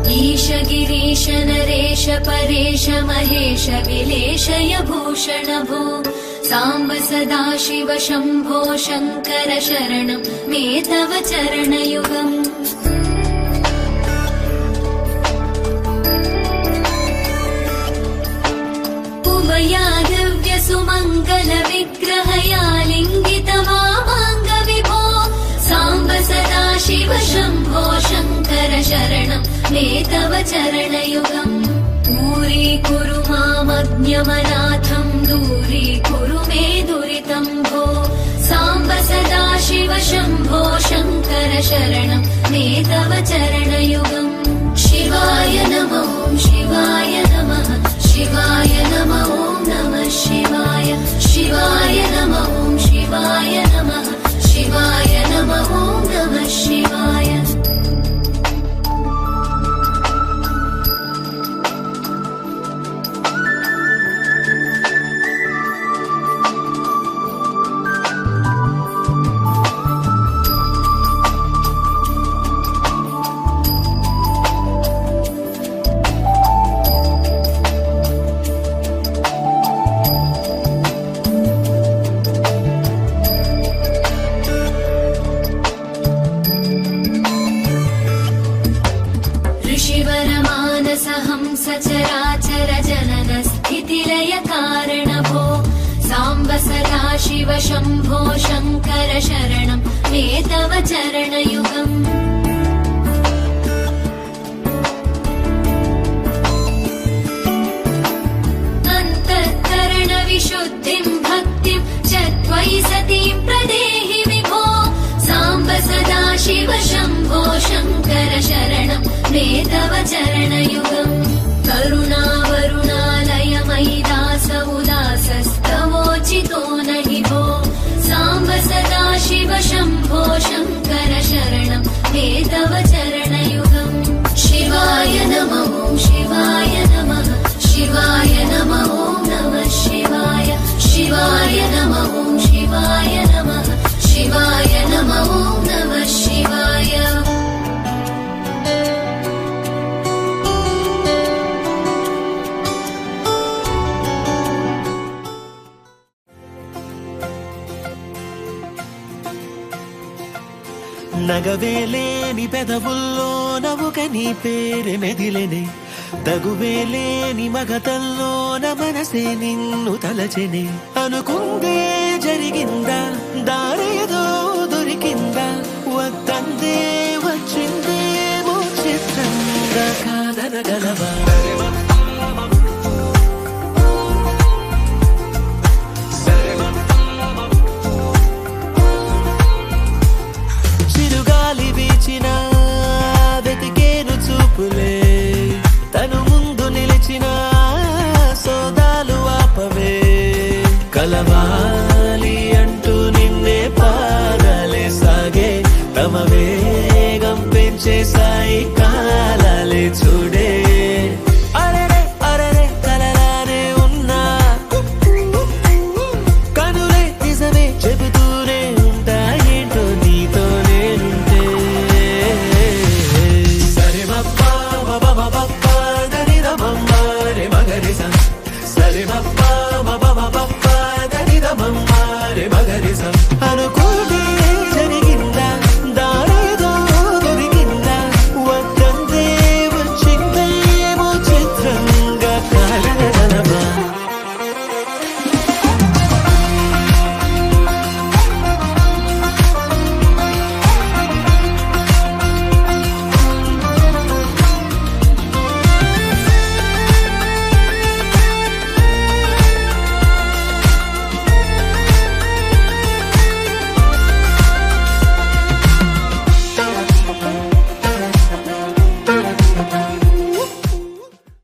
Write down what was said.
ईश गिरीश नरेश परेश महेश विलेशय भूषण भो साम्ब सदाशिव शम्भो शङ्कर शरणं मे तव चरणयुगम् उमया दिव्य सुमङ्गल विग्रहया लिङ्गित वामाङ्ग विभो साम्ब सदाशिव शम्भो शङ्कर शरणं मे तव चरणयुगम् दूरीकुरु मामज्ञमनाथं दूरीकुरु मे दुरितं भो साम्ब सदाशिव शम्भो शङ्कर शरणं मे तव चरणयुगम् शिवाय नमो शिवाय नमः शिवाय नमो नमः शिवाय शिवाय नमो शिवाय नमः शिवाय नमो नमः शिवाय सचराचर जनन स्थितिलय कारण भो साम्ब सदाशिव शम्भो शङ्कर शरणं मे तव चरणयुगम् अन्तःकरण विशुद्धिं भक्तिं च त्वयि सतीं प्रदेहि विभो साम्ब सदाशिव शम्भो शङ्कर शरणं मे तव चरणयुगम् करुणावरुणालय मयि दास उदासस्तवोचितो नहि भो साम्ब सदाशिव शम्भो शङ्कर शरणं मे तव चरणयुगम् शिवाय नमो शिवाय नमः शिवाय नमो नमः शिवाय शिवाय नमो शिवाय नमः शिवाय नमो नमः शिवाय నగవేలేని పెదవుల్లో నవ్వుక నీ పేరు మెదిలెనే తగువేలేని మగతల్లోన మనసే నిన్ను తలచెనే అనుకుందే జరిగిందా దారేదో దొరికిందా వద్దందే వచ్చిందే చిత్రంగా కాదనగలవా వెతికేను చూపులే తను ముందు నిలిచిన సోదాలు ఆపవే కలవాలి అంటూ నిన్నే పాదాలే సాగే తమ వేగం పెంచేసాయి కాలాలే చూడే అరెరే అరెరే కలలానే ఉన్నా కనులే నిజమే చెబుతూనే ఉంటా ఏంటో నీతో నేనుంటే ba ba ba ba